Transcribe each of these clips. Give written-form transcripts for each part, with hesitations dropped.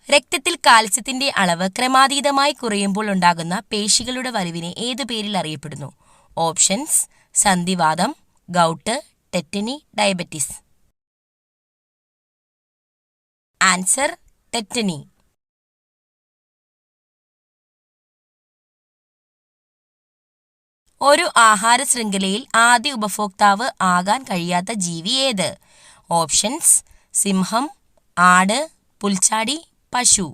രക്തത്തിൽ കാൽസ്യത്തിന്റെ അളവ് ക്രമാതീതമായി കുറയുമ്പോൾ ഉണ്ടാകുന്ന പേശികളുടെ വലിവിനെ ഏതു പേരിൽ അറിയപ്പെടുന്നു? ഓപ്ഷൻസ്: സന്ധിവാതം, gout, tetany, diabetes. Answer: tetany. ഒരു ആഹാര ശൃംഖലയിൽ ആദ്യ ഉപഭോക്താവ് ആകാൻ കഴിയാത്ത ജീവി ഏത്? ഓപ്ഷൻസ്: സിംഹം, ആട്, പുൽച്ചാടി, പശു.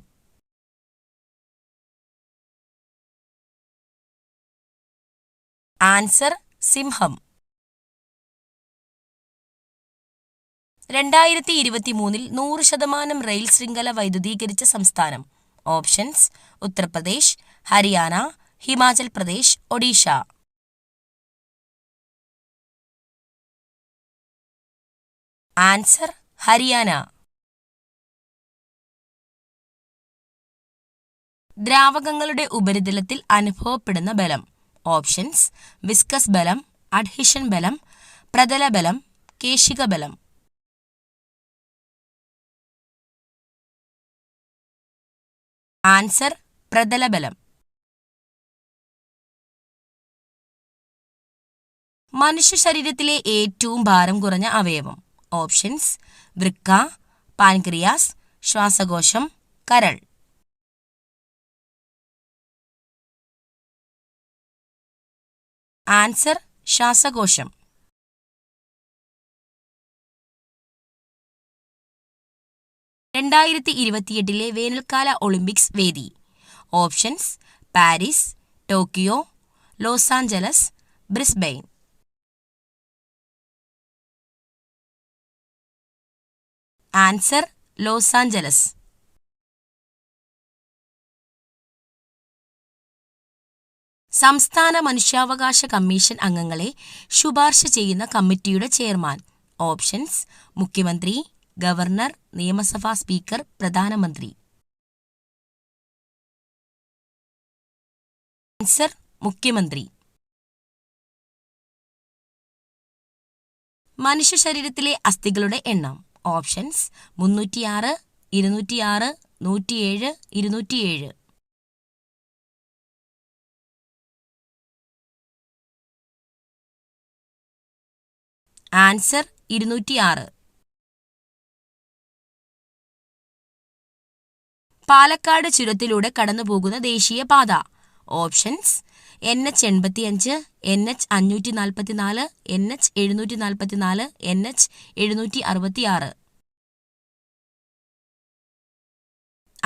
ആൻസർ: സിംഹം. 2023 100% റെയിൽ ശൃംഖല വൈദ്യുതീകരിച്ച സംസ്ഥാനം? ഓപ്ഷൻസ്: ഉത്തർപ്രദേശ്, ഹരിയാന, ഹിമാചൽ പ്രദേശ്, ഒഡീഷ. ആൻസർ: ഹരിയാന. ദ്രാവകങ്ങളുടെ ഉപരിതലത്തിൽ അനുഭവപ്പെടുന്ന ബലം? ഓപ്ഷൻസ്: വിസ്കസ് ബലം, അഡ്ഹിഷൻ ബലം, പ്രതലബലം, കേശിക ബലം. ആൻസർ: പ്രതലബലം. മനുഷ്യ ശരീരത്തിലെ ഏറ്റവും ഭാരം കുറഞ്ഞ അവയവം? ഓപ്ഷൻസ്: വൃക്ക, പാൻക്രിയാസ്, ശ്വാസകോശം, കരൾ. ആൻസർ: ശ്വാസകോശം. 2028 വേനൽക്കാല ഒളിമ്പിക്സ് വേദി? Options: Paris, Tokyo, Los Angeles, Brisbane. Answer: Los Angeles. സംസ്ഥാന മനുഷ്യാവകാശ കമ്മീഷൻ അംഗങ്ങളെ ശുപാർശ ചെയ്യുന്ന കമ്മിറ്റിയുടെ ചെയർമാൻ? ഓപ്ഷൻസ്: മുഖ്യമന്ത്രി, ഗവർണർ, നിയമസഭാ സ്പീക്കർ, പ്രധാനമന്ത്രി. ആൻസർ: മുഖ്യമന്ത്രി. മനുഷ്യ ശരീരത്തിലെ അസ്ഥികളുടെ എണ്ണം? ഓപ്ഷൻസ്: 306, 206, 107, 207. ആൻസർ: 206. പാലക്കാട് ചുരത്തിലൂടെ കടന്നുപോകുന്ന ദേശീയപാത? Options: NH85, NH544, NH744, NH766.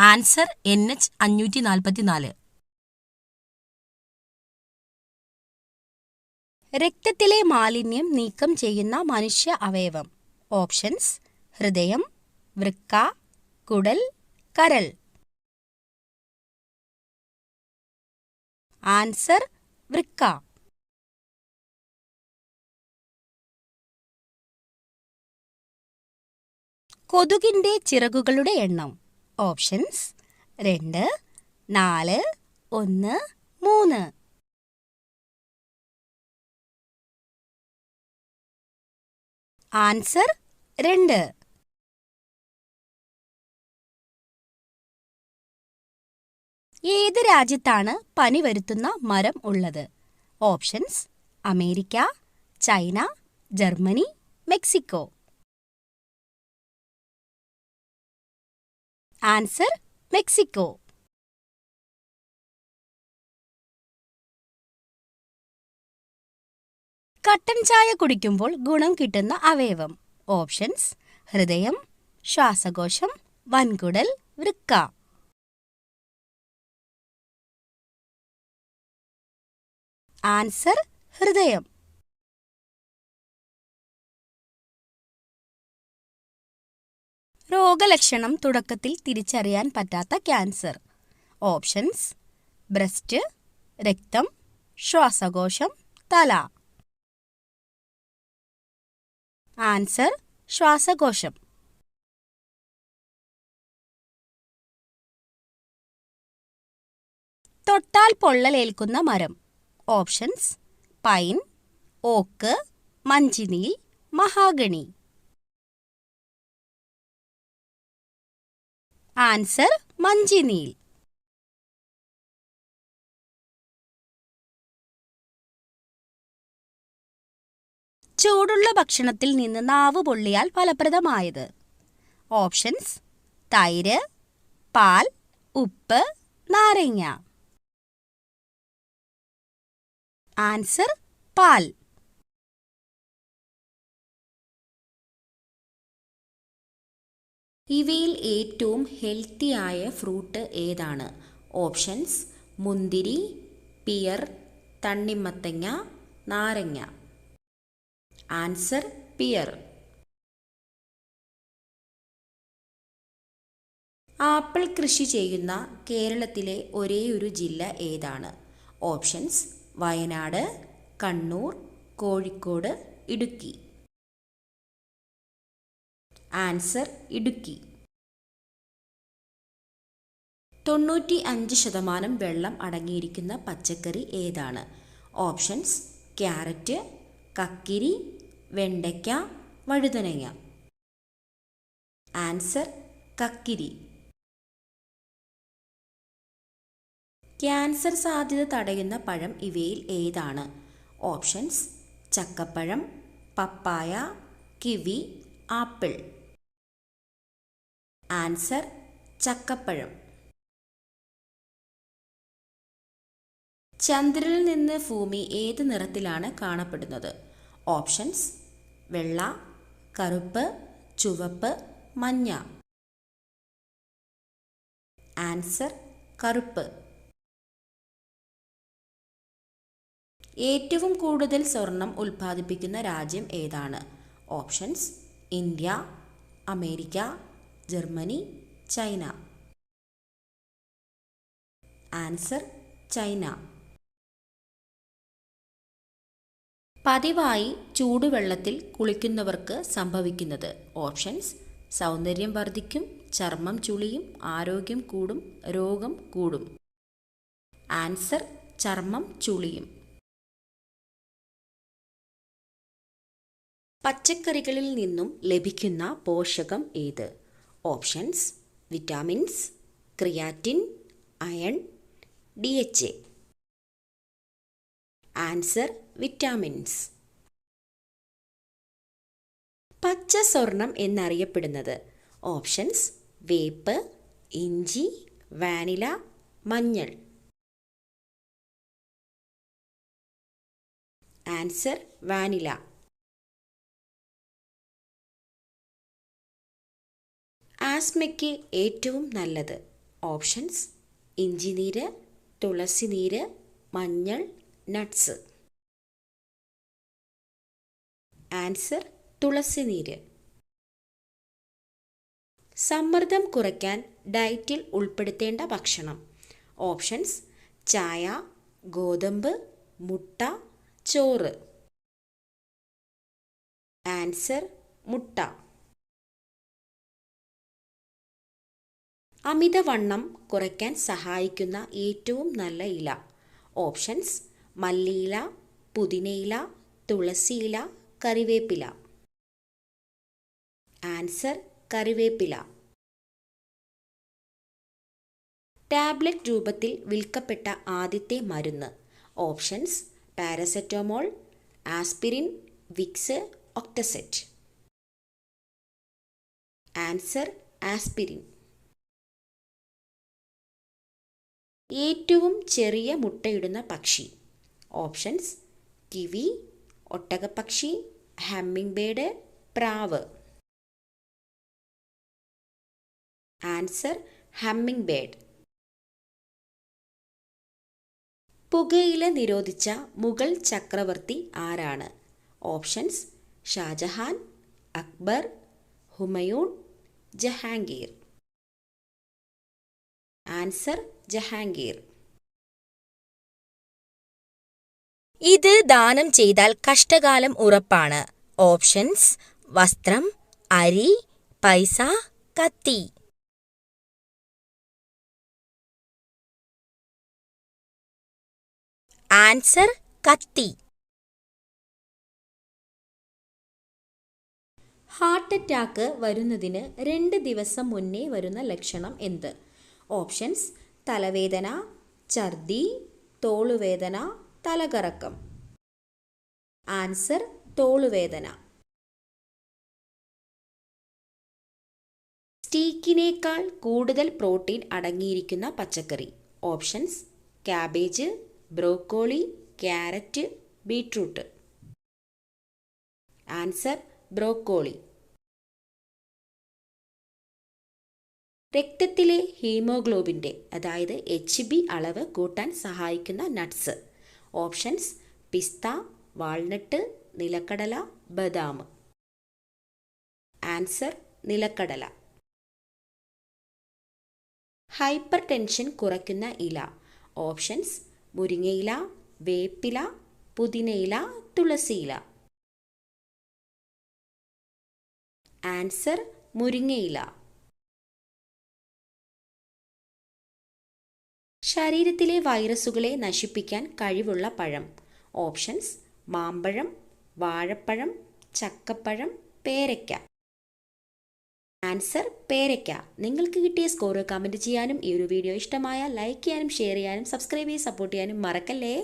Answer: NH544. രക്തത്തിലെ മാലിന്യം നീക്കം ചെയ്യുന്ന മനുഷ്യ അവയവം? ഓപ്ഷൻസ്: ഹൃദയം, വൃക്ക, കുടൽ, കരൾ. ആൻസർ: വൃക്ക. കൊതുകിന്റെ ചിറകുകളുടെ എണ്ണം? ഓപ്ഷൻസ്: 2, 4, 1, 3. ആൻസർ: 2. ഏത് രാജ്യത്താണ് പനി വരുത്തുന്ന മരം ഉള്ളത്? Options: America, China, Germany, Mexico. Answer: Mexico. കട്ടൻ ചായ കുടിക്കുമ്പോൾ ഗുണം കിട്ടുന്ന അവയവം? ഓപ്ഷൻസ്: ഹൃദയം, ശ്വാസകോശം, വൻകുടൽ, വൃക്ക. ആൻസർ: ഹൃദയം. രോഗലക്ഷണം തുടക്കത്തിൽ തിരിച്ചറിയാൻ പറ്റാത്ത ക്യാൻസർ? ഓപ്ഷൻസ്: ബ്രസ്റ്റ്, രക്തം, ശ്വാസകോശം, തല. ആൻസർ: ശ്വാസകോശം. തൊട്ടാൽ പൊള്ളലേൽക്കുന്ന മരം? ഓപ്ഷൻസ്: പൈൻ, ഓക്ക്, മഞ്ചിനീൽ, മഹാഗണി. ആൻസർ മഞ്ചിനീൽ. ചൂടുള്ള ഭക്ഷണത്തിൽ നിന്ന് നാവ് പൊള്ളിയാൽ ഫലപ്രദമായത്. ഓപ്ഷൻസ്: തൈര്, പാൽ, ഉപ്പ്, നാരങ്ങ. ആൻസർ പാൽ. ഇവയിൽ ഏറ്റവും ഹെൽത്തിയായ ഫ്രൂട്ട് ഏതാണ്? ഓപ്ഷൻസ്: മുന്തിരി, പിയർ, തണ്ണിമത്തങ്ങ, നാരങ്ങ. Answer peer. ആപ്പിൾ കൃഷി ചെയ്യുന്ന കേരളത്തിലെ ഒരേയൊരു ജില്ല ഏതാണ്? ഓപ്ഷൻസ്: വയനാട്, കണ്ണൂർ, കോഴിക്കോട്, ഇടുക്കി. ആൻസർ ഇടുക്കി. 95% വെള്ളം അടങ്ങിയിരിക്കുന്ന പച്ചക്കറി ഏതാണ്? ഓപ്ഷൻസ്: ക്യാരറ്റ്, കക്കിരി, വെണ്ടയ്ക്ക, വഴുതനങ്ങ. ആൻസർ കക്കിരി. ക്യാൻസർ സാധ്യത തടയുന്ന പഴം ഇവയിൽ ഏതാണ്? ഓപ്ഷൻസ്: ചക്കപ്പഴം, പപ്പായ, കിവി, ആപ്പിൾ. ആൻസർ ചക്കപ്പഴം. ചന്ദ്രനിൽ നിന്ന് ഭൂമി ഏത് നിറത്തിലാണ് കാണപ്പെടുന്നത്? ഓപ്ഷൻസ്: വെള്ള, കറുപ്പ്, ചുവപ്പ്, മഞ്ഞ. ആൻസർ കറുപ്പ്. ഏറ്റവും കൂടുതൽ സ്വർണം ഉൽപ്പാദിപ്പിക്കുന്ന രാജ്യം ഏതാണ്? Options: India, America, Germany, China. Answer China. പതിവായി ചൂടുവെള്ളത്തിൽ കുളിക്കുന്നവർക്ക് സംഭവിക്കുന്നത്. ഓപ്ഷൻസ്: സൗന്ദര്യം വർദ്ധിക്കും, ചർമ്മം ചുളിയും, ആരോഗ്യം കൂടും, രോഗം കൂടും. ആൻസർ ചർമ്മം ചുളിയും. പച്ചക്കറികളിൽ നിന്നും ലഭിക്കുന്ന പോഷകം ഏത്? Options: vitamins, creatine, iron, DHA. Answer vitamins. പച്ച സ്വർണം എന്നറിയപ്പെടുന്നത്. ഓപ്ഷൻസ്: വേപ്പ്, ഇഞ്ചി, വാനില, മഞ്ഞൾ. Answer vanilla. ആസ്മയ്ക്ക് ഏറ്റവും നല്ലത്. ഓപ്ഷൻസ്: ഇഞ്ചിനീര്, തുളസിനീര്, മഞ്ഞൾ, നട്ട്സ്. ആൻസർ തുളസിനീര്. സമ്മർദ്ദം കുറയ്ക്കാൻ ഡയറ്റിൽ ഉൾപ്പെടുത്തേണ്ട ഭക്ഷണം. ഓപ്ഷൻസ്: ചായ, ഗോതമ്പ്, മുട്ട, ചോറ്. ആൻസർ മുട്ട. അമിതവണ്ണം കുറയ്ക്കാൻ സഹായിക്കുന്ന ഏറ്റവും നല്ല ഇല. ഓപ്ഷൻസ്: മല്ലിയില, പുതിനയില, തുളസിയില, കറിവേപ്പില. ആൻസർ കറിവേപ്പില. ടാബ്ലറ്റ് രൂപത്തിൽ വിൽക്കപ്പെട്ട ആദ്യത്തെ മരുന്ന്. ഓപ്ഷൻസ്: പാരസെറ്റമോൾ, ആസ്പിരിൻ, വിക്സ്, ഒക്ടസെറ്റ്. Answer aspirin. ഏറ്റവും ചെറിയ മുട്ടയിടുന്ന പക്ഷി. ഓപ്ഷൻസ്: കിവി, ഒട്ടകപ്പക്ഷി, ഹമ്മിങ് ബേർഡ്, പ്രാവ്. Answer hummingbird. പുകയില നിരോധിച്ച മുഗൾ ചക്രവർത്തി ആരാണ്? ഓപ്ഷൻസ്: ഷാജഹാൻ, അക്ബർ, ഹുമയൂൺ, ജഹാംഗീർ. ആൻസർ ജഹാംഗീർ. ഇത് ദാനം ചെയ്താൽ കഷ്ടകാലം ഉറപ്പാണ്. ഓപ്ഷൻസ്: വസ്ത്രം, അരി, പൈസ, കത്തി. ആൻസർ കത്തി. ഹാർട്ട് അറ്റാക്ക് വരുന്നതിന് 2 ദിവസം മുന്നേ വരുന്ന ലക്ഷണം എന്ത്? ഓപ്ഷൻസ്: തലവേദന, ഛർദി, തോളുവേദന, തലകറക്കം. ആൻസർ: തോളുവേദന. സ്റ്റീക്കിനേക്കാൾ കൂടുതൽ പ്രോട്ടീൻ അടങ്ങിയിരിക്കുന്ന പച്ചക്കറി. Options: cabbage, broccoli, carrot, beetroot. Answer: broccoli. രക്തത്തിലെ ഹീമോഗ്ലോബിൻ്റെ അതായത് HB അളവ് കൂട്ടാൻ സഹായിക്കുന്ന നട്ട്സ്. ഓപ്ഷൻസ്: പിസ്ത, വാൾനട്ട്, നിലക്കടല, ബദാം. ആൻസർ: നിലക്കടല. ഹൈപ്പർ ടെൻഷൻ കുറയ്ക്കുന്ന ഇല. ഓപ്ഷൻസ്: മുരിങ്ങയില, വേപ്പില, പുതിനയില, തുളസിയില. ആൻസർ: മുരിങ്ങയില. ശരീരത്തിലെ വൈറസുകളെ നശിപ്പിക്കാൻ കഴിവുള്ള പഴം. ഓപ്ഷൻസ്: മാമ്പഴം, വാഴപ്പഴം, ചക്കപ്പഴം, പേരയ്ക്ക. ആൻസർ: പേരയ്ക്ക. നിങ്ങൾക്ക് കിട്ടിയ സ്കോർ കമൻറ്റ് ചെയ്യാനും ഈ ഒരു വീഡിയോ ഇഷ്ടമായാൽ ലൈക്ക് ചെയ്യാനും ഷെയർ ചെയ്യാനും സബ്സ്ക്രൈബ് ചെയ്ത് സപ്പോർട്ട് ചെയ്യാനും മറക്കല്ലേ.